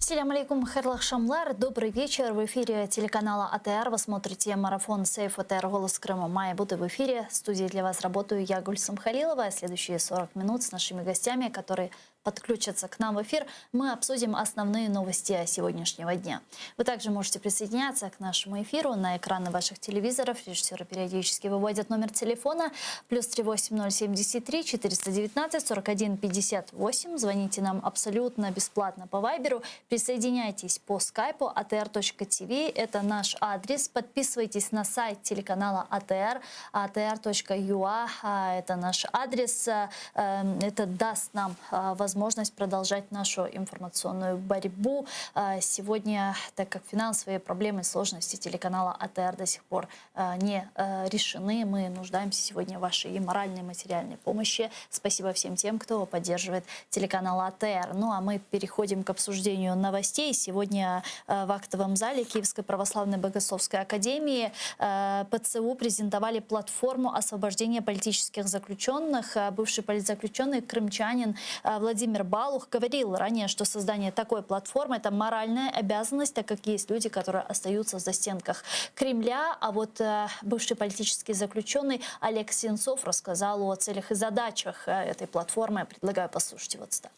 Ассаляму алейкум, хайрлах шамлар. Добрый вечер. В эфире телеканала АТР. Вы смотрите марафон «Сейф АТР. Голос Крыма». Мая Буды в эфире. В студии для вас работаю я, Гульсум Халилова. Следующие 40 минут с нашими гостями, которые подключатся к нам в эфир, мы обсудим основные новости сегодняшнего дня. Вы также можете присоединяться к нашему эфиру на экраны ваших телевизоров. Режиссеры периодически выводят номер телефона +3 8073 419 41 58. Звоните нам абсолютно бесплатно по вайберу. Присоединяйтесь по скайпу atr.tv. Это наш адрес. Подписывайтесь на сайт телеканала АТР, atr.ua. Это наш адрес. Это даст нам возможность продолжать нашу информационную борьбу. Сегодня, так как финансовые проблемы и сложности телеканала АТР до сих пор не решены, мы нуждаемся сегодня в вашей и моральной, и материальной помощи. Спасибо всем тем, кто поддерживает телеканал АТР. Ну а мы переходим к обсуждению новостей. Сегодня в актовом зале Киевской православной богословской академии ПЦУ презентовали платформу освобождения политических заключенных. Бывший политзаключенный крымчанин Владимир Балух говорил ранее, что создание такой платформы – это моральная обязанность, так как есть люди, которые остаются в застенках Кремля. А вот бывший политический заключенный Олег Сенцов рассказал о целях и задачах этой платформы. Предлагаю послушать его цитату.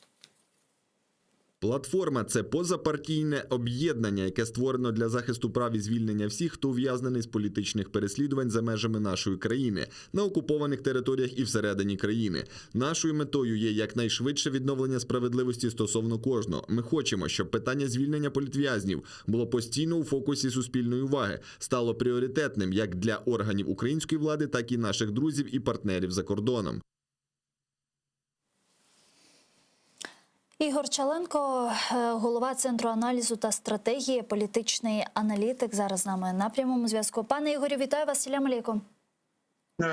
Платформа – це позапартійне об'єднання, яке створено для захисту прав і звільнення всіх, хто ув'язнений з політичних переслідувань за межами нашої країни, на окупованих територіях і всередині країни. Нашою метою є якнайшвидше відновлення справедливості стосовно кожного. Ми хочемо, щоб питання звільнення політв'язнів було постійно у фокусі суспільної уваги, стало пріоритетним як для органів української влади, так і наших друзів і партнерів за кордоном. Ігор Чаленко, голова Центру аналізу та стратегії, політичний аналітик, зараз з нами на прямому зв'язку. Пане Ігорю, вітаю вас. Ассаляму алейкум.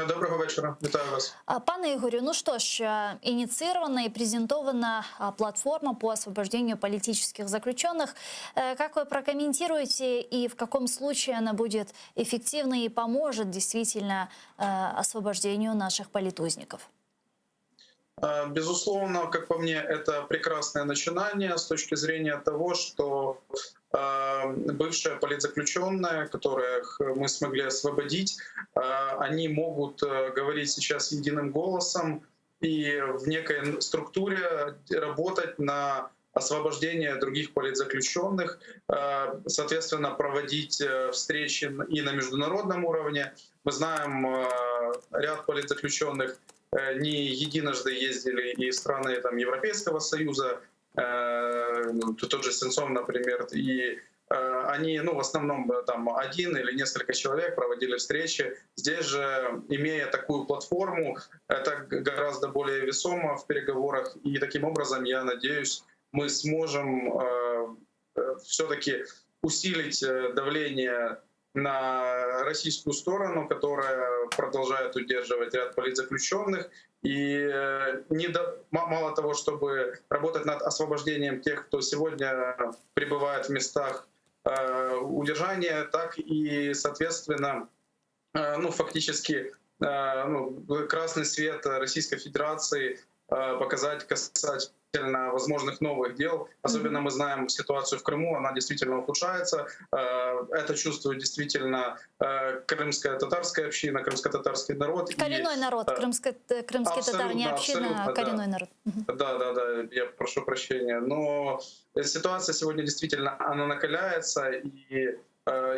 Доброго вечера, вітаю вас. Пане Игорю, ну что ж, инициирована и презентована платформа по освобождению политических заключенных. Как вы прокомментируете и в каком случае она будет эффективной и поможет действительно освобождению наших политузников? Безусловно, как по мне, это прекрасное начинание с точки зрения того, что бывшие политзаключенные, которых мы смогли освободить, они могут говорить сейчас единым голосом и в некой структуре работать на освобождение других политзаключенных, соответственно, проводить встречи и на международном уровне. Мы знаем, ряд политзаключенных не единожды ездили и страны там, Европейского Союза, тот же Сенцов, например, и они, в основном там один или несколько человек проводили встречи. Здесь же, имея такую платформу, это гораздо более весомо в переговорах, и таким образом, я надеюсь, мы сможем все-таки усилить давление на российскую сторону, которая продолжает удерживать ряд политзаключенных. И мало того, чтобы работать над освобождением тех, кто сегодня пребывает в местах удержания, так и, соответственно, фактически красный свет Российской Федерации показать касательно возможных новых дел. Особенно мы знаем ситуацию в Крыму, она действительно ухудшается. Это чувствует действительно крымская татарская община, крымско-татарский народ. Коренной народ, крымские татары не община, а коренной народ. Да, я прошу прощения. Но ситуация сегодня действительно, она накаляется, и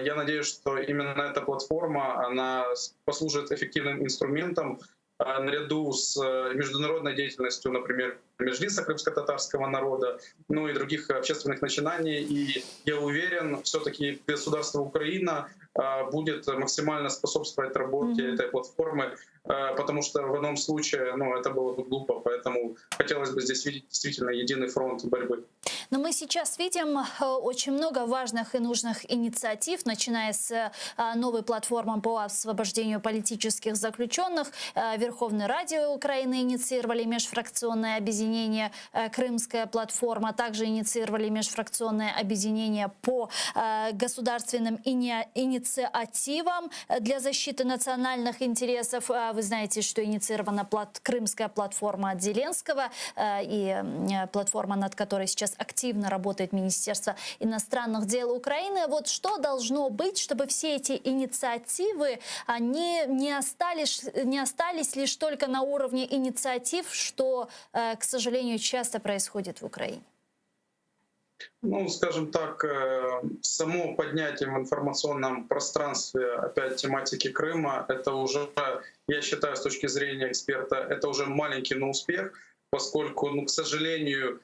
я надеюсь, что именно эта платформа, она послужит эффективным инструментом наряду с международной деятельностью, например, Меджлиса крымско-татарского народа, и других общественных начинаний. И я уверен, все-таки государство Украина будет максимально способствовать работе этой платформы, потому что в ином случае это было бы глупо. Поэтому хотелось бы здесь видеть действительно единый фронт борьбы. Но мы сейчас видим очень много важных и нужных инициатив, начиная с новой платформы по освобождению политических заключенных. Верховной Раде Украины инициировали межфракционное объединение «Крымская платформа». Также инициировали межфракционное объединение по государственным инициативам инициативам для защиты национальных интересов. Вы знаете, что инициирована крымская платформа от Зеленского и платформа, над которой сейчас активно работает Министерство иностранных дел Украины. Вот что должно быть, чтобы все эти инициативы, они не остались лишь только на уровне инициатив, что, к сожалению, часто происходит в Украине? Ну, скажем так, само поднятие в информационном пространстве опять тематики Крыма, это уже, я считаю, с точки зрения эксперта, это уже маленький, но успех, поскольку, ну, к сожалению,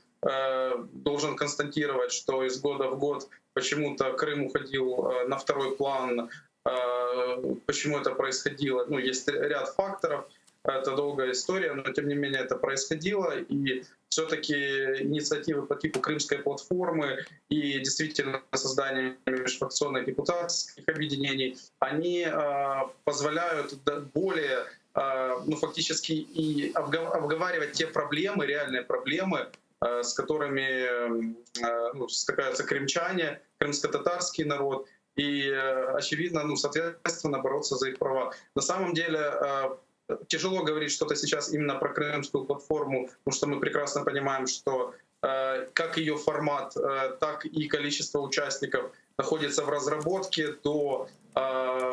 должен констатировать, что из года в год почему-то Крым уходил на второй план. Почему это происходило? Ну, есть ряд факторов, это долгая история, но тем не менее это происходило, и все-таки инициативы по типу Крымской платформы и действительно создание межфракционных депутатских объединений, они позволяют более, ну, фактически и обговаривать те проблемы, реальные проблемы, с которыми, ну, стыкаются крымчане, крымско-татарский народ, и, очевидно, ну, соответственно, бороться за их права. На самом деле тяжело говорить что-то сейчас именно про Крымскую платформу, потому что мы прекрасно понимаем, что как ее формат, так и количество участников находится в разработке до,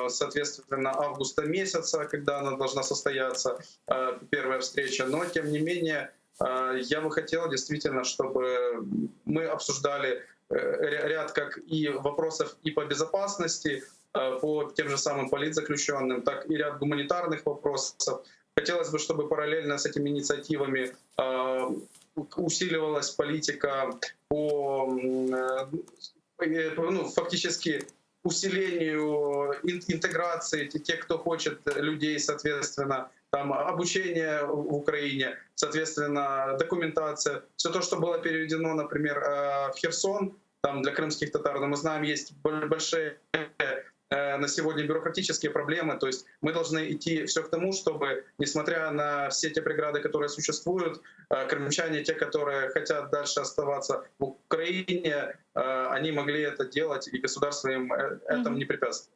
соответственно, августа месяца, когда она должна состояться, первая встреча. Но, тем не менее, я бы хотел действительно, чтобы мы обсуждали ряд как и вопросов и по безопасности, по тем же самым политзаключенным, так и ряд гуманитарных вопросов. Хотелось бы, чтобы параллельно с этими инициативами усиливалась политика по, ну, фактически усилению интеграции тех, кто хочет людей, соответственно, там обучение в Украине, соответственно, документация. Все то, что было переведено, например, в Херсон, там для крымских татар, но мы знаем, есть большие на сегодня бюрократические проблемы. То есть мы должны идти все к тому, чтобы, несмотря на все те преграды, которые существуют, крымчане, те, которые хотят дальше оставаться в Украине, они могли это делать, и государство им этому не препятствует.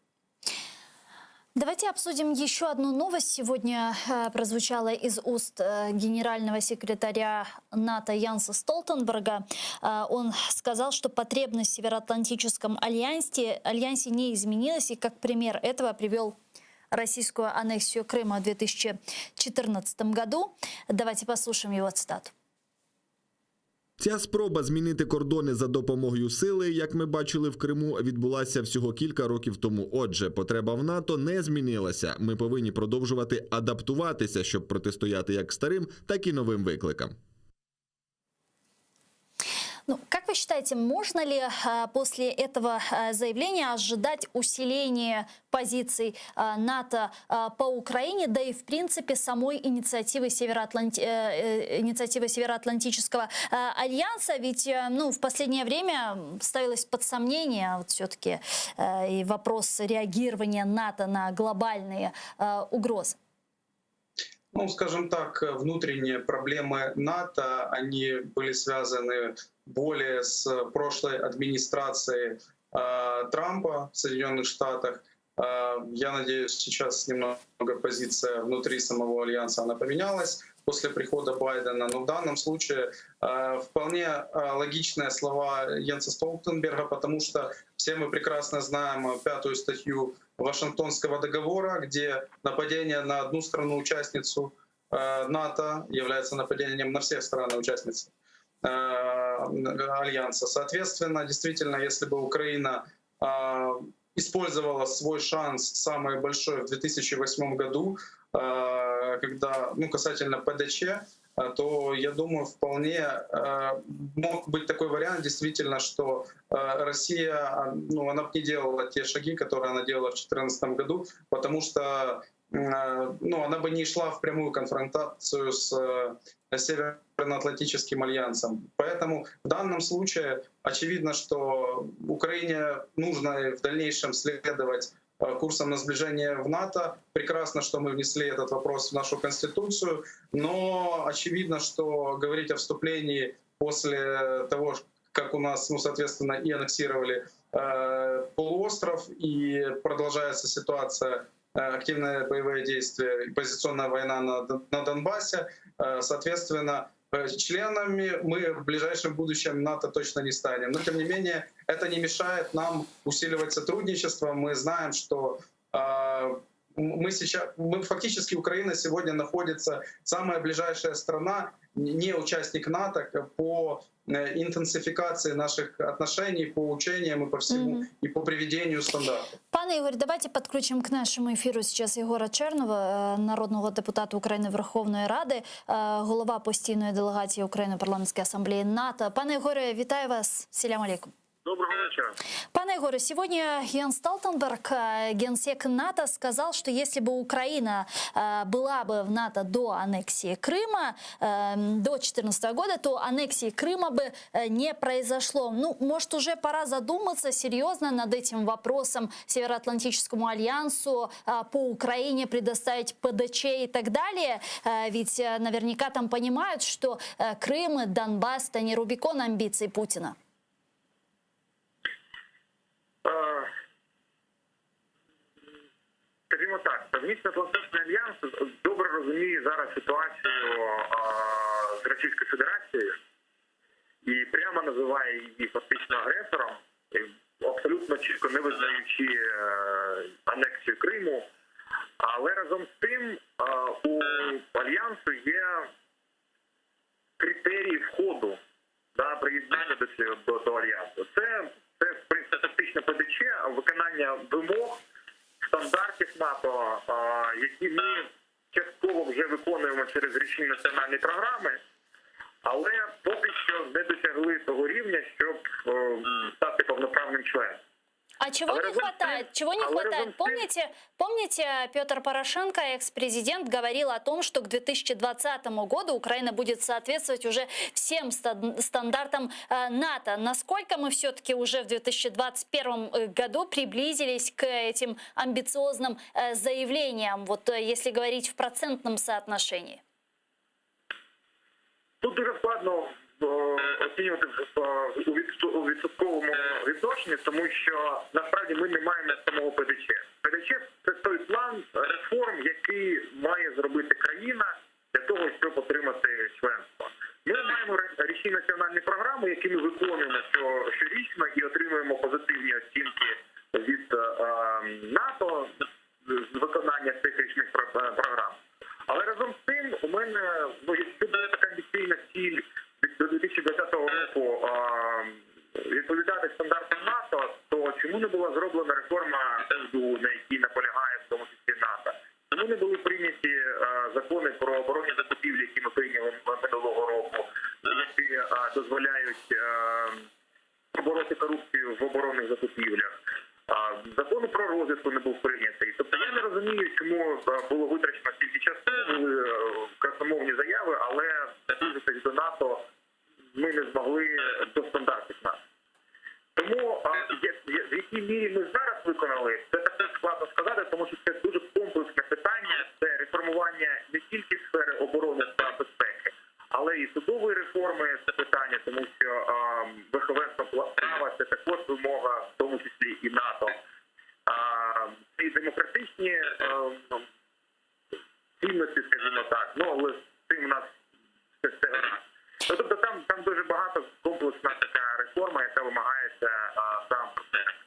Давайте обсудим еще одну новость. Сегодня прозвучала из уст генерального секретаря НАТО Янса Столтенберга. Он сказал, что потребность в Североатлантическом альянсе не изменилась, и как пример этого привел российскую аннексию Крыма в 2014 году. Давайте послушаем его цитату. Ця спроба змінити кордони за допомогою сили, як ми бачили в Криму, відбулася всього кілька років тому. Отже, потреба в НАТО не змінилася. Ми повинні продовжувати адаптуватися, щоб протистояти як старим, так і новим викликам. Ну, как вы считаете, можно ли после этого заявления ожидать усиления позиций НАТО по Украине, да и в принципе самой инициативы Североатлантического альянса? Ведь ну, в последнее время ставилось под сомнение вот все-таки и вопрос реагирования НАТО на глобальные угрозы. Ну, скажем так, внутренние проблемы НАТО, они были связаны более с прошлой администрацией Трампа в Соединенных Штатах. Я надеюсь, сейчас немного позиция внутри самого альянса она поменялась после прихода Байдена, но в данном случае вполне логичные слова Йенса Столтенберга, потому что все мы прекрасно знаем 5-ю статью Вашингтонского договора, где нападение на одну страну-участницу НАТО является нападением на все страны-участницы альянса. Соответственно, действительно, если бы Украина использовала свой шанс самый большой в 2008 году, когда, ну, касательно ПДЧ, то, я думаю, вполне мог быть такой вариант, действительно, что Россия, ну, она бы не делала те шаги, которые она делала в 2014 году, потому что ну, она бы не шла в прямую конфронтацию с Североатлантическим альянсом. Поэтому в данном случае очевидно, что Украине нужно в дальнейшем следовать курсом на сближение в НАТО. Прекрасно, что мы внесли этот вопрос в нашу Конституцию, но очевидно, что говорить о вступлении после того, как у нас, ну, соответственно, и аннексировали полуостров и продолжается ситуация, активные боевые действия, позиционная война на Донбассе. Соответственно, членами мы в ближайшем будущем НАТО точно не станем. Но, тем не менее, это не мешает нам усиливать сотрудничество. Мы знаем, что мы фактически, Украина сегодня находится самая ближайшая страна, не участник НАТО, по интенсификации наших отношений, по учениям и по всему, и по приведению стандартов. Пане Ігор, давайте підключимо к нашому ефіру зараз Єгора Чернова, народного депутата України Верховної Ради, голова постійної делегації України в Парламентській асамблеї НАТО. Пане Єгоре, вітаю вас. Селям алейкум. Доброго вечера. Пане Егоре, сегодня Йенс Столтенберг, генсек НАТО, сказал, что если бы Украина была бы в НАТО до аннексии Крыма, до 2014 года, то аннексии Крыма бы не произошло. Ну, может, уже пора задуматься серьезно над этим вопросом Североатлантическому альянсу, по Украине предоставить ПДЧ и так далее. Ведь наверняка там понимают, что Крым и Донбасс – это не Рубикон амбиций Путина. Скажімо так, Північно-Атлантичний альянс добре розуміє зараз ситуацію з Російською Федерацією і прямо називає її фактично агресором, абсолютно чітко не визнаючи анексію Криму. Але разом з тим у альянсу є критерії входу до приєднання до альянсу. Це фактично ПДЧ, виконання вимог, стандартів НАТО, які ми частково вже виконуємо через річні національні програми, але поки що не досягли того рівня, щоб стати повноправним членом. А чего не хватает? Чего не хватает? Помните, Петр Порошенко, экс-президент, говорил о том, что к 2020 году Украина будет соответствовать уже всем стандартам НАТО. Насколько мы все-таки уже в 2021 году приблизились к этим амбициозным заявлениям, вот если говорить в процентном соотношении? Тут дуже складно оцінювати у відсотковому відношенні, тому що насправді ми не маємо самого ПДЧ. ПДЧ – це той план реформ, який має зробити країна для того, щоб отримати членство. Ми маємо річні національні програми, які ми виконуємо щорічно і отримуємо позитивні оцінки від НАТО з виконання цих річних програм. Але разом з тим у мене, якщо буде така амбіційна ціль до 2020 року відповідати стандартам НАТО, то чому не була зроблена реформа СБУ, на якій наполягає в тому числі НАТО? Чому не були прийняті закони про оборонні закупівлі, які ми прийняли минулого року, які дозволяють побороти корупцію в оборонних закупівлях? Закону про розвідку не був прийнятий. Тобто я не розумію, чому було витрачено стільки часу, були красномовні заяви, але наблизитись до НАТО ми не змогли до стандартів НАТО. Тому в якій мірі ми зараз виконали, це також складно сказати, тому що це дуже комплексне питання, це реформування не тільки сфери оборони та безпеки, але і судової реформи це питання, тому що верховенство права – це також вимога, в тому числі і НАТО. Це і демократичні цінності, скажімо так, але з цим у нас все гаразд. Тобто там дуже багато комплексна така реформа, яка вимагається сам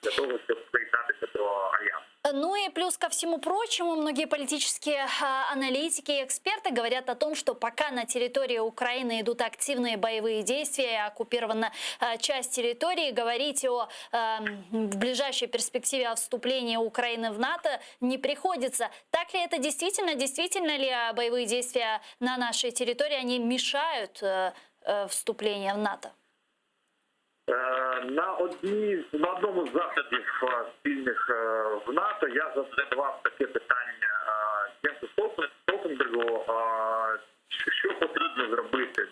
для того, щоб приєднатися до альянсу. Ну и плюс ко всему прочему, многие политические аналитики и эксперты говорят о том, что пока на территории Украины идут активные боевые действия, оккупирована часть территории, говорить о в ближайшей перспективе о вступлении Украины в НАТО не приходится. Так ли это действительно? Действительно ли боевые действия на нашей территории, они мешают вступлению в НАТО? На одному з заходів спільних в НАТО я задавав таке питання Єнсу Столтенбергу, що потрібно зробити,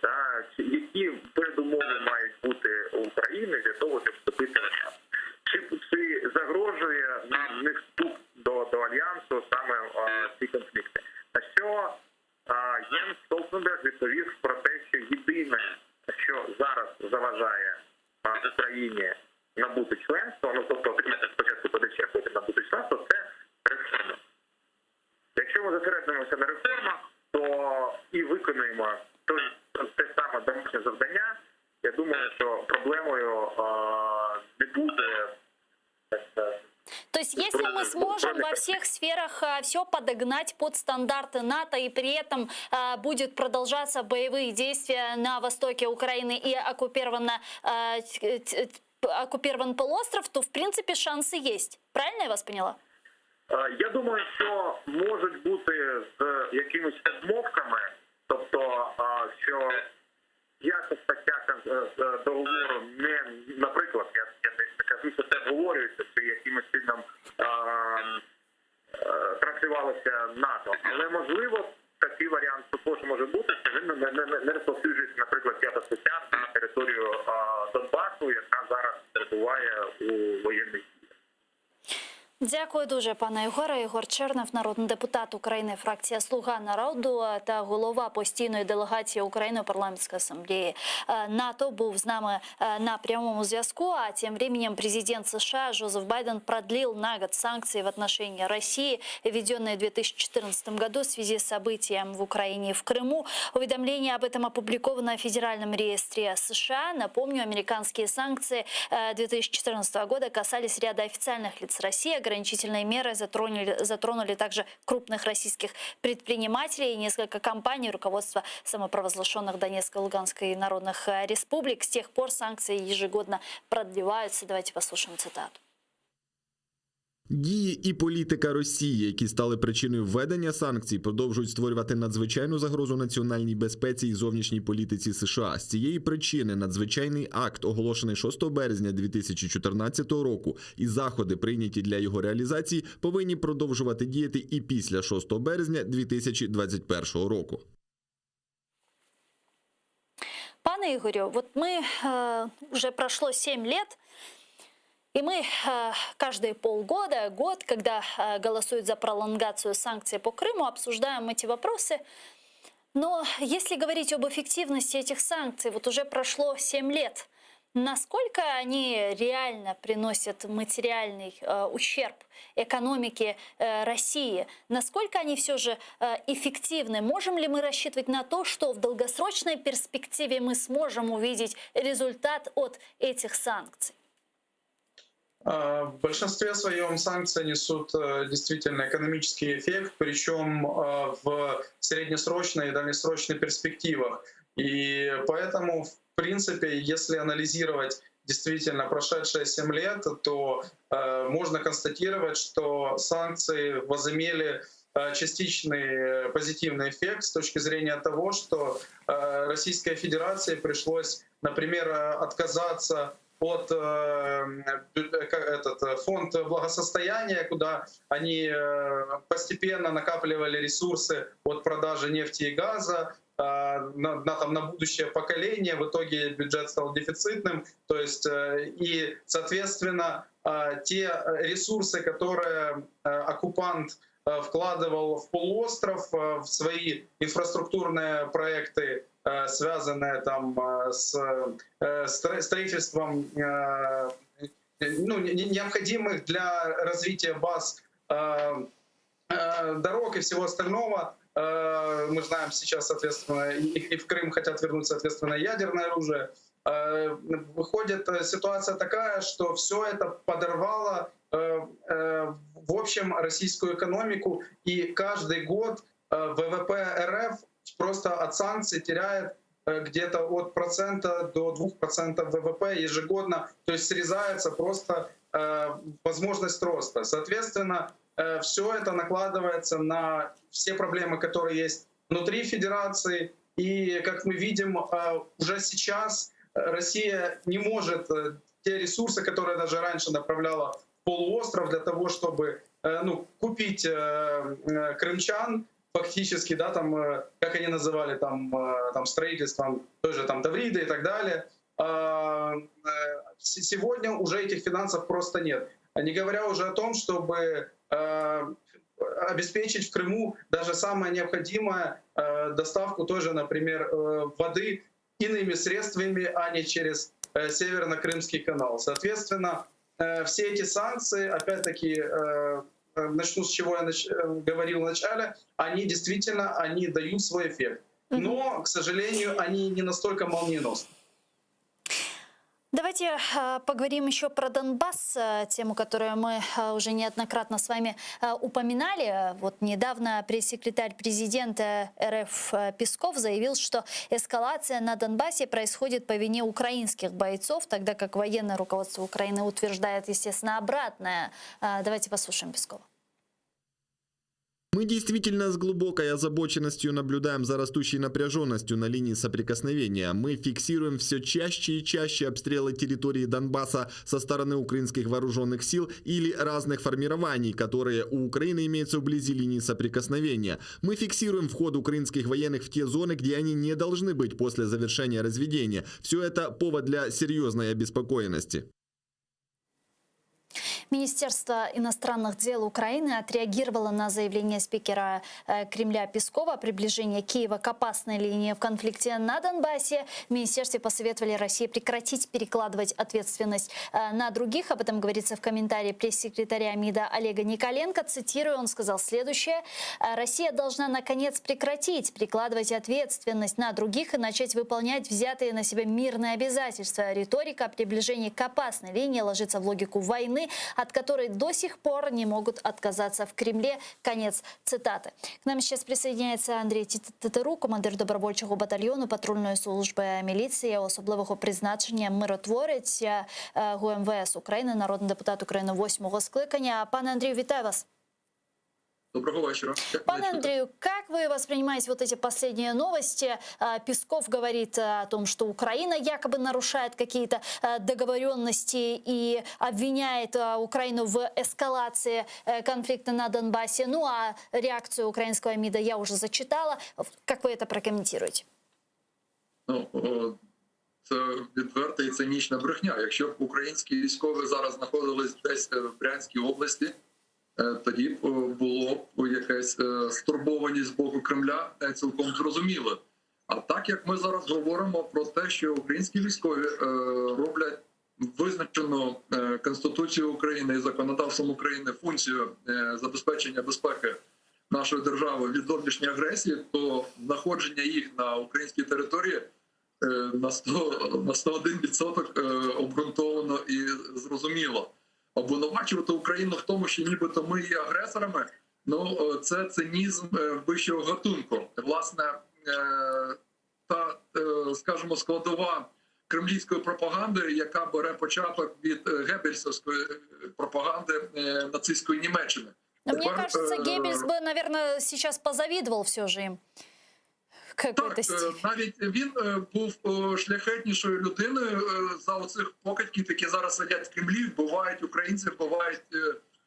які передумови мають бути у України для того, щоб вступити в альянс. Чи загрожує нам не вступ до альянсу саме ці конфлікти? На що Єнс Столтенберг відповів про те, що єдине, що зараз заважає Україні набути членство, ну тобто отримати спочатку ПДЧ, потім набути членство, це реформа. Якщо ми зосередимося на реформах, то і виконуємо те саме домашнє завдання, я думаю, що проблемою не буде. То есть если мы сможем во всех сферах все подогнать под стандарты НАТО и при этом будет продолжаться боевые действия на востоке Украины и оккупирован полуостров, то в принципе шансы есть. Правильно я вас поняла? Я думаю, що можуть бути з якимись відмовками, тобто, що якась стаття договору не, наприклад, я не кажу, що це обговорюється, чи якимось чином транслювалося НАТО. Але можливо, такий варіант також може бути, що він не розповсюджується, наприклад, 5 стаття на територію Донбасу, яка зараз перебуває у воєнних діях. Дякую дуже, пане Єгоре. Єгор Чернев, народний депутат України, фракція «Слуга народу» та голова постійної делегації України у парламентській асамблеї НАТО, був з нами на прямому зв'язку. А тем временем президент США Джозеф Байден продлил на год санкции в отношении России, введенные в 2014 году в связи с событием в Украине и в Крыму. Уведомление об этом опубликовано в Федеральном реестре США. Напомню, американские санкции 2014 года касались ряда официальных лиц России. Ограничительные меры затронули также крупных российских предпринимателей и несколько компаний руководства самопровозглашенных Донецкой и Луганской народных республик. С тех пор санкции ежегодно продлеваются. Давайте послушаем цитату. Дії і політика Росії, які стали причиною введення санкцій, продовжують створювати надзвичайну загрозу національній безпеці і зовнішній політиці США. З цієї причини надзвичайний акт, оголошений 6 березня 2014 року, і заходи, прийняті для його реалізації, повинні продовжувати діяти і після 6 березня 2021 року. Пане Игорю, вот мы уже прошло 7 лет, и мы каждые полгода, год, когда голосуют за пролонгацию санкций по Крыму, обсуждаем эти вопросы. Но если говорить об эффективности этих санкций, вот уже прошло 7 лет, насколько они реально приносят материальный ущерб экономике России? Насколько они все же эффективны? Можем ли мы рассчитывать на то, что в долгосрочной перспективе мы сможем увидеть результат от этих санкций? В большинстве своем санкции несут действительно экономический эффект, причем в среднесрочной и дальнесрочной перспективах. И поэтому, в принципе, если анализировать действительно прошедшие 7 лет, то можно констатировать, что санкции возымели частичный позитивный эффект с точки зрения того, что Российской Федерации пришлось, например, отказаться от фонд благосостояния, куда они постепенно накапливали ресурсы от продажи нефти и газа на будущее поколение. В итоге бюджет стал дефицитным. То есть, и, соответственно, те ресурсы, которые оккупант вкладывал в полуостров, в свои инфраструктурные проекты, связанные там с строительством необходимых для развития баз дорог и всего остального. Мы знаем сейчас, соответственно, и в Крым хотят вернуть, соответственно, ядерное оружие. Выходит ситуация такая, что все это подорвало в общем российскую экономику, и каждый год ВВП РФ просто от санкций теряет где-то от 1% до 2% ВВП ежегодно, то есть срезается просто возможность роста. Соответственно, все это накладывается на все проблемы, которые есть внутри Федерации, и, как мы видим, уже сейчас Россия не может те ресурсы, которые даже раньше направляла в полуостров для того, чтобы купить крымчан, фактически, да, там, как они называли, там строительством той же там Тавриды и так далее. Сегодня уже этих финансов просто нет. Не говоря уже о том, чтобы обеспечить в Крыму даже самое необходимое доставку той же, например, воды иными средствами, а не через Северно-Крымский канал. Соответственно, все эти санкции, опять-таки, начну с чего я говорил в начале, они действительно дают свой эффект. Но, к сожалению, они не настолько молниеносны. Давайте поговорим еще про Донбасс, тему, которую мы уже неоднократно с вами упоминали. Вот недавно пресс-секретарь президента РФ Песков заявил, что эскалация на Донбассе происходит по вине украинских бойцов, тогда как военное руководство Украины утверждает, естественно, обратное. Давайте послушаем Пескова. Мы действительно с глубокой озабоченностью наблюдаем за растущей напряженностью на линии соприкосновения. Мы фиксируем все чаще и чаще обстрелы территории Донбасса со стороны украинских вооруженных сил или разных формирований, которые у Украины имеются вблизи линии соприкосновения. Мы фиксируем вход украинских военных в те зоны, где они не должны быть после завершения разведения. Все это повод для серьезной обеспокоенности. Министерство иностранных дел Украины отреагировало на заявление спикера Кремля Пескова о приближении Киева к опасной линии в конфликте на Донбассе. В министерстве посоветовали России прекратить перекладывать ответственность на других. Об этом говорится в комментарии пресс-секретаря МИДа Олега Николенко. Цитирую, он сказал следующее. «Россия должна, наконец, прекратить перекладывать ответственность на других и начать выполнять взятые на себя мирные обязательства. Риторика о приближении к опасной линии ложится в логику войны, от которой до сих пор не могут отказаться в Кремле». Конец цитаты. К нам сейчас присоединяється Андрій Тетерук, командир добровольчого батальйону патрульної служби міліції особливого призначення «Миротворець» ГУМВС України, народний депутат України 8-го скликання. Пане Андрію, вітаю вас. Доброго вечера. Пане Андрею, как вы воспринимаете вот эти последние новости? Песков говорит о том, что Украина якобы нарушает какие-то договоренности и обвиняет Украину в эскалации конфликта на Донбассе. Ну а реакцию украинского МИДа я уже зачитала. Как вы это прокомментируете? Ну, це відверта і цинічна брехня. Якщо б українські військові зараз знаходились десь в Брянській області, тоді б було б якась стурбованість з боку Кремля цілком зрозуміло. А так, як ми зараз говоримо про те, що українські військові роблять визначену Конституцією України і законодавством України функцію забезпечення безпеки нашої держави від зовнішньої агресії, то знаходження їх на українській території на 101% обґрунтовано і зрозуміло. Обвинувачувати Україну в тому, що нібито ми є агресорами, ну це цинізм вищого гатунку. Власне, та, скажімо, складова кремлівської пропаганди, яка бере початок від геббельсовської пропаганди нацистської Німеччини. Но мне кажется, Геббельс бы, наверное, сейчас позавидовал все же им. Так, навіть він був шляхетнішою людиною за оцих покидьків, які зараз сидять в Кремлі, вбивають українців, вбивають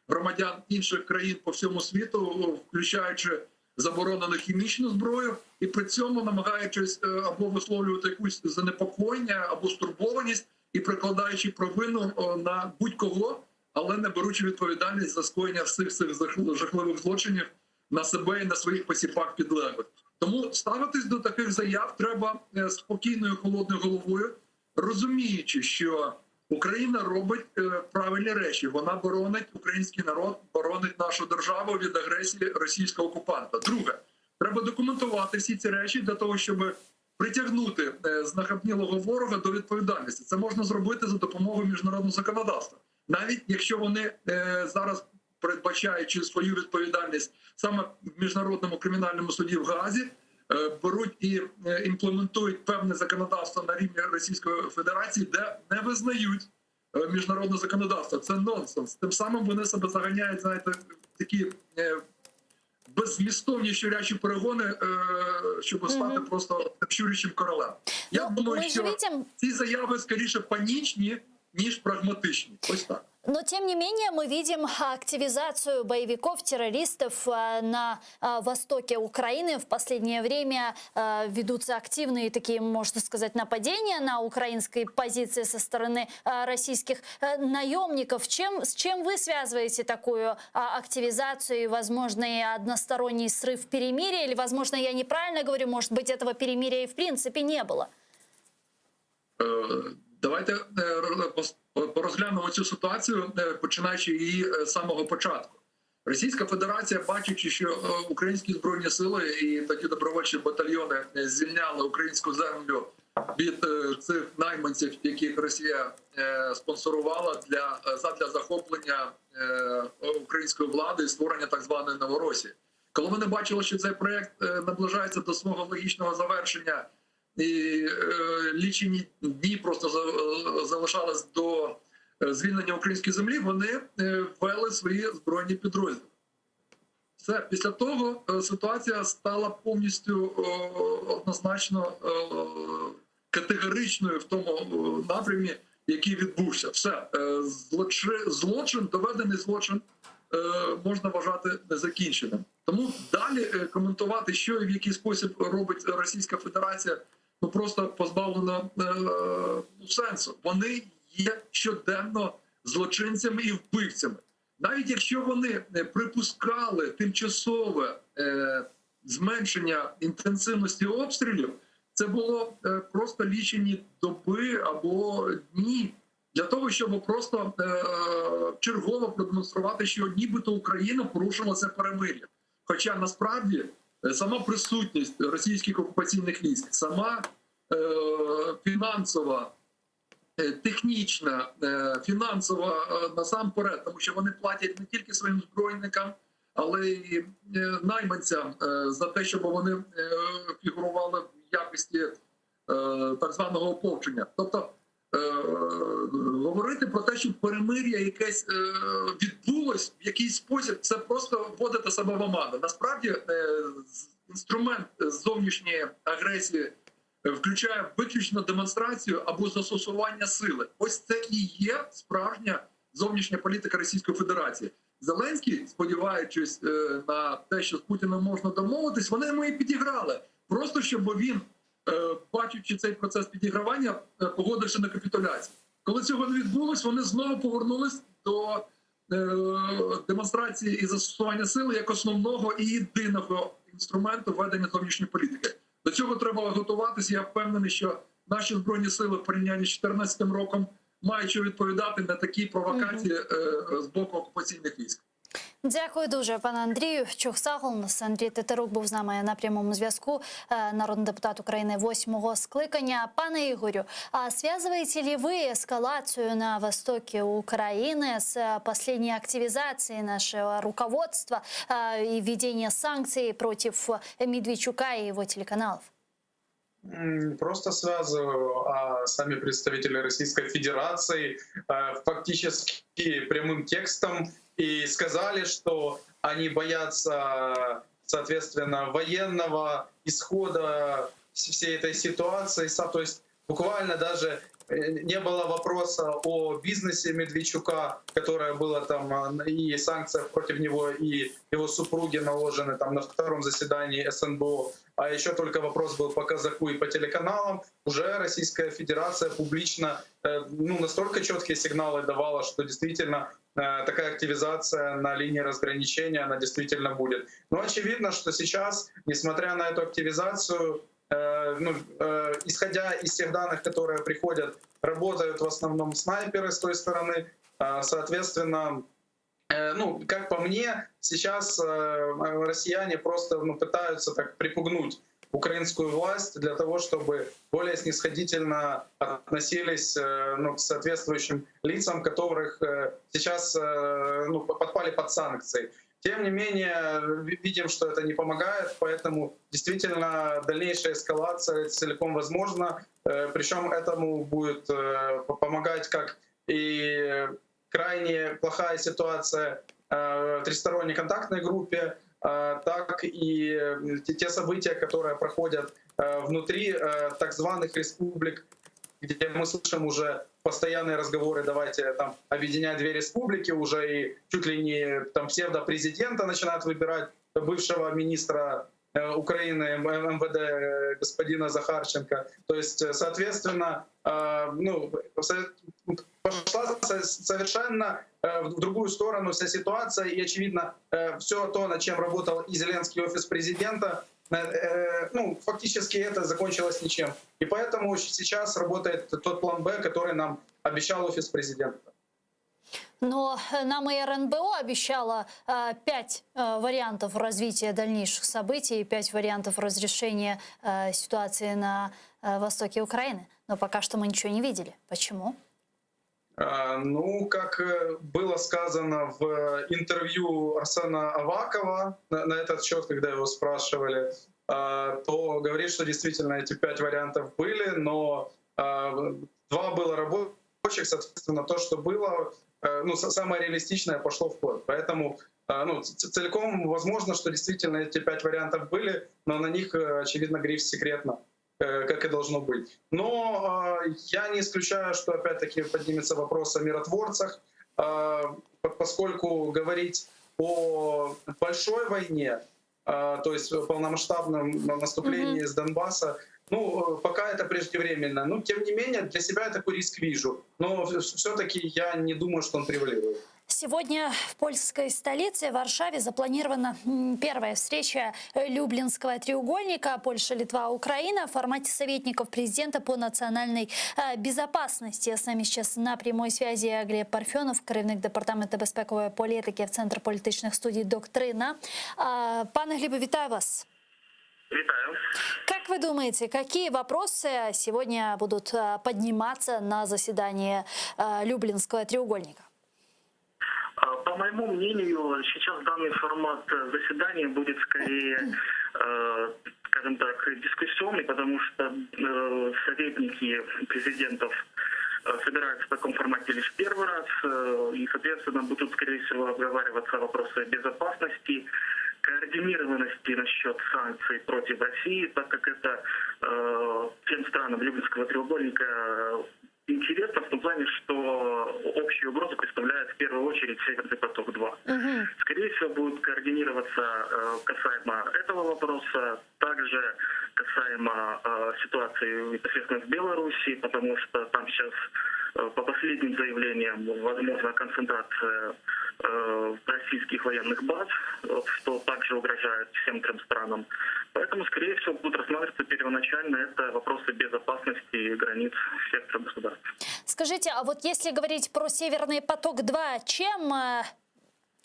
громадян інших країн по всьому світу, включаючи заборонену хімічну зброю, і при цьому намагаючись або висловлювати якусь занепокоєння, або стурбованість, і прикладаючи провину на будь-кого, але не беручи відповідальність за скоєння всіх цих жахливих злочинів на себе і на своїх посіпак підлеглих. Тому ставитись до таких заяв треба спокійною, холодною головою, розуміючи, що Україна робить правильні речі. Вона боронить український народ, боронить нашу державу від агресії російського окупанта. Друге, треба документувати всі ці речі для того, щоб притягнути знахабнілого ворога до відповідальності. Це можна зробити за допомогою міжнародного законодавства. Навіть якщо вони зараз, передбачаючи свою відповідальність саме в Міжнародному кримінальному суді в Гаазі, беруть і імплементують певне законодавство на рівні Російської Федерації, де не визнають міжнародне законодавство. Це нонсенс. Тим самим вони себе заганяють, знаєте, такі беззмістовні щурячі перегони, щоб стати просто щурячим королем. Я думаю, що ці заяви скоріше панічні, ніж прагматичні. Ось так. Но, тем не менее, мы видим активизацию боевиков, террористов на востоке Украины. В последнее время ведутся активные такие, можно сказать, нападения на украинской позиции со стороны российских наемников. С чем вы связываете такую активизацию и возможный односторонний срыв перемирия? Или, возможно, я неправильно говорю, может быть, этого перемирия и в принципе не было? Давайте порозглянемо цю ситуацію, починаючи її з самого початку. Російська Федерація, бачачи, що українські збройні сили і тоді добровольчі батальйони звільняли українську землю від цих найманців, яких Росія спонсорувала задля захоплення української влади і створення так званої Новоросії. Коли вони бачили, що цей проєкт наближається до свого логічного завершення і лічені дні просто залишались до звільнення української землі, вони ввели свої збройні підрозділи. Все. Після того ситуація стала повністю однозначно категоричною в тому напрямі, який відбувся. Все. Злочин, доведений злочин можна вважати незакінченим. Тому далі коментувати, що і в який спосіб робить Російська Федерація, ну просто позбавлено сенсу. Вони є щоденно злочинцями і вбивцями. Навіть якщо вони припускали тимчасове зменшення інтенсивності обстрілів, це було просто лічені доби або дні для того, щоб просто чергово продемонструвати, що нібито Україна порушила це перемир'я. Хоча насправді сама присутність російських окупаційних військ, сама фінансова, технічна, фінансова насамперед, тому що вони платять не тільки своїм збройникам, але й найманцям за те, щоб вони фігурували в якості так званого ополчення. Тобто говорити про те, що перемир'я якесь відбулось в якийсь спосіб, це просто вводити себе в оману. Насправді інструмент зовнішньої агресії включає виключно демонстрацію або застосування сили. Ось це і є справжня зовнішня політика Російської Федерації. Зеленський, сподіваючись на те, що з Путіним можна домовитись, вони йому і підіграли. Просто щоб він, бачачи цей процес підігравання, погодився на капітуляцію. Коли цього не відбулось, вони знову повернулись до демонстрації і застосування сили як основного і єдиного інструменту ведення зовнішньої політики. До цього треба готуватися. Я впевнений, що наші Збройні сили в порівнянні з 2014 роком мають що відповідати на такі провокації з боку окупаційних військ. Дякую дуже, пане Андрію. Чухсагл, у нас Андрій Тетерук був з нами на прямому зв'язку, народний депутат України 8-го скликання. Пане Ігорю, а связываете ли вы эскалацию на востоке Украины с последней активизацией нашего руководства и введения санкций против Медведчука и его телеканалов? Просто связываю, а сами представители Российской Федерации фактически прямым текстом и сказали, что они боятся, соответственно, военного исхода всей этой ситуации. То есть буквально даже не было вопроса о бизнесе Медведчука, которое было там, и санкциях против него, и его супруги наложены там на втором заседании СНБО. А еще только вопрос был по Казаку и по телеканалам. Уже Российская Федерация публично настолько четкие сигналы давала, что действительно такая активизация на линии разграничения, она действительно будет. Но очевидно, что сейчас, несмотря на эту активизацию, исходя из тех данных, которые приходят, работают в основном снайперы с той стороны, соответственно, как по мне, сейчас россияне просто пытаются так припугнуть украинскую власть для того, чтобы более снисходительно относились к соответствующим лицам, которых сейчас подпали под санкции. Тем не менее, видим, что это не помогает, поэтому действительно дальнейшая эскалация целиком возможна. Причем этому будет помогать как и крайне плохая ситуация в тристоронней контактной группе, так и те события, которые проходят внутри так званых республик, где мы слышим уже постоянные разговоры, давайте там объединять две республики, уже и чуть ли не там псевдопрезидента начинают выбирать, бывшего министра Украины МВД господина Захарченко. То есть, соответственно, пошла совершенно в другую сторону вся ситуация, и очевидно, все то, над чем работал и Зеленский, офис президента, ну, фактически это закончилось ничем. И поэтому сейчас работает тот план «Б», который нам обещал офис президента. Но нам и РНБО обещала 5 вариантов развития дальнейших событий, 5 вариантов разрешения ситуации на востоке Украины. Но пока что мы ничего не видели. Почему? Ну, как было сказано в интервью Арсена Авакова на этот счет, когда его спрашивали, то говорит, что действительно эти 5 вариантов были, но 2 было рабочих, соответственно, то, что было, ну, самое реалистичное пошло в ход. Поэтому ну, целиком возможно, что действительно эти 5 вариантов были, но на них, очевидно, гриф «секретно», как и должно быть. Но я не исключаю, что опять-таки поднимется вопрос о миротворцах, поскольку говорить о большой войне, то есть полномасштабном наступлении с Донбасса, ну, пока это преждевременно. Но, тем не менее, для себя я такой риск вижу. Но все-таки я не думаю, что он превалирует. Сегодня в польской столице, в Варшаве, запланирована первая встреча Люблинского треугольника Польша, Литва, Украина в формате советников президента по национальной безопасности. С нами сейчас на прямой связи Глеб Парфенов, керівник департаменту безпекової політики в Центр політичних студій «Доктрина». Пане Глебе, вітаю вас. Витаю. Как вы думаете, какие вопросы сегодня будут подниматься на заседании Люблинского треугольника? По моему мнению, сейчас данный формат заседания будет скорее, скажем так, дискуссионный, потому что советники президентов собираются в таком формате лишь первый раз, и, соответственно, будут, скорее всего, обговариваться вопросы безопасности, координированности насчет санкций против России, так как это тем странам Люблинского треугольника интересно в том плане, что общую угрозу представляет в первую очередь «Северный поток-2». Скорее всего, будут координироваться касаемо этого вопроса, также касаемо ситуации непосредственно в Беларуси, потому что там сейчас, по последним заявлениям, возможна концентрация российских военных баз, что также угрожает всем трем странам. Поэтому, скорее всего, будут рассматриваться первоначально это вопросы безопасности границ всех трех государств. Скажите, а вот если говорить про «Северный поток-2», чем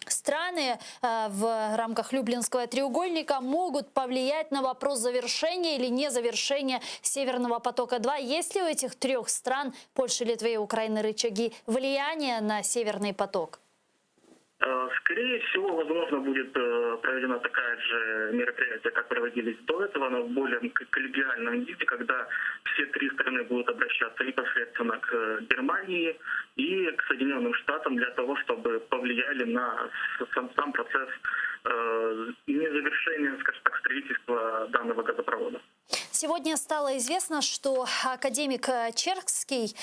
страны в рамках Люблинского треугольника могут повлиять на вопрос завершения или не завершения «Северного потока-2»? Есть ли у этих 3 стран, Польши, Литвы и Украины, рычаги влияния на «Северный поток»? Скорее всего, возможно, будет проведено такое же мероприятие, как проводились до этого, но в более коллегиальном виде, когда все 3 страны будут обращаться непосредственно к Германии и к Соединенным Штатам для того, чтобы повлияли на сам процесс незавершения, скажем так, строительства данного газопровода. Сегодня стало известно, что академик Черкский,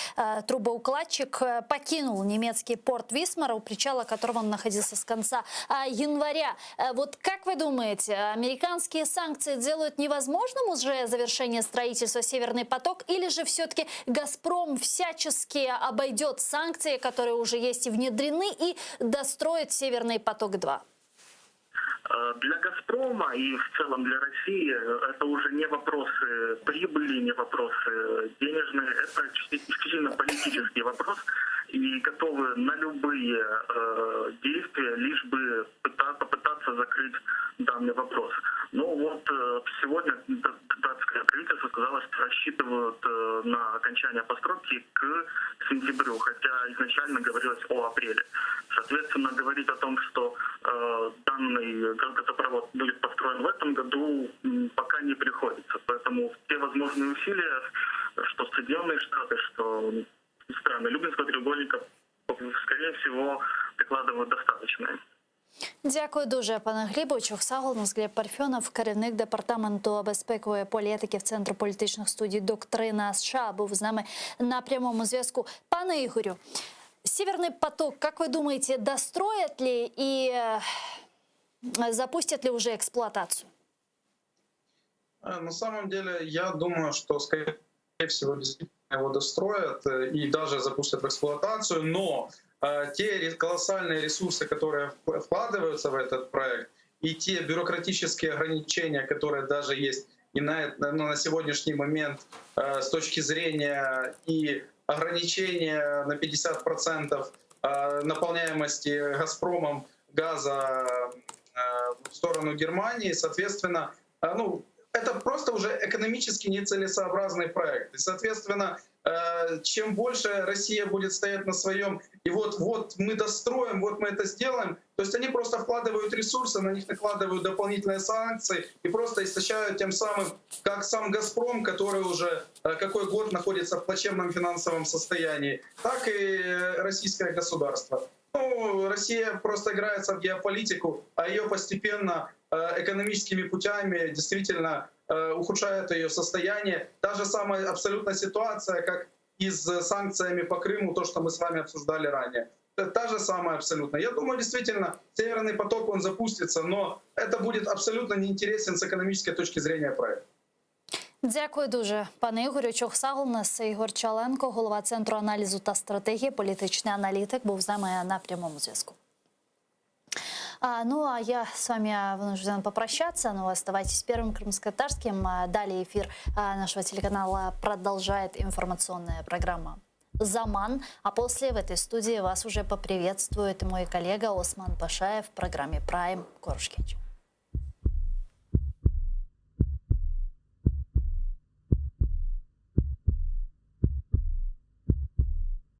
трубоукладчик, покинул немецкий порт Висмар, у причала которого он находился с конца января. Вот как вы думаете, американские санкции делают невозможным уже завершение строительства «Северный поток», или же все-таки «Газпром» всячески обойдет санкции, которые уже есть и внедрены, и достроит «Северный поток-2»? Для «Газпрома» и в целом для России это уже не вопросы прибыли, не вопросы денежные, это исключительно политический вопрос, и готовы на любые действия, лишь бы попытаться закрыть данный вопрос. Но вот сегодня датское правительство сказало, что рассчитывают на окончание постройки к сентябрю, хотя изначально говорилось о апреле. Соответственно, говорить о том, что данный газопровод будет построен в этом году, пока не приходится. Поэтому те возможные усилия, что Соединенные Штаты, что страны Люблинского треугольника, скорее всего, прикладывают достаточно. Дякую дуже, пане Глібу. Чухсагол, Глеб Парфенов, керівник департаменту безпекової політики в Центру політичних студій «Доктрина» США, був з нами на прямому зв'язку. Пане Ігорю, «Северный поток», как вы думаете, достроят ли и запустят ли уже эксплуатацию? На самом деле, я думаю, что, скорее всего, действительно его достроят и даже запустят в эксплуатацию, но те колоссальные ресурсы, которые вкладываются в этот проект, и те бюрократические ограничения, которые даже есть и на сегодняшний момент с точки зрения и ограничения на 50% наполняемости «Газпромом» газа в сторону Германии, соответственно, это просто уже экономически нецелесообразный проект. И, соответственно, чем больше Россия будет стоять на своем, и вот мы достроим, вот мы это сделаем, то есть они просто вкладывают ресурсы, на них накладывают дополнительные санкции и просто истощают тем самым, как сам «Газпром», который уже какой год находится в плачевном финансовом состоянии, так и российское государство. Россия просто играется в геополитику, а ее постепенно экономическими путями действительно ухудшает ее состояние. Та же самая абсолютно ситуация, как и с санкциями по Крыму, то, что мы с вами обсуждали ранее. Та же самая абсолютно. Я думаю, действительно, «Северный поток», он запустится, но это будет абсолютно неинтересен с экономической точки зрения проект. Дякую дуже, пане Ігорю. Чохсагл, нас Ігор Чаленко, голова Центру аналізу та стратегії, політичний аналітик, був з нами на прямому зв'язку. Ну, а я с вами вынуждена попрощаться, но оставайтесь первым крымско-татарским. Далее эфир нашего телеканала продолжает информационная программа «Заман». А после в этой студии вас уже поприветствует мой коллега Осман Пашаев в программе «Прайм» Корушкевич.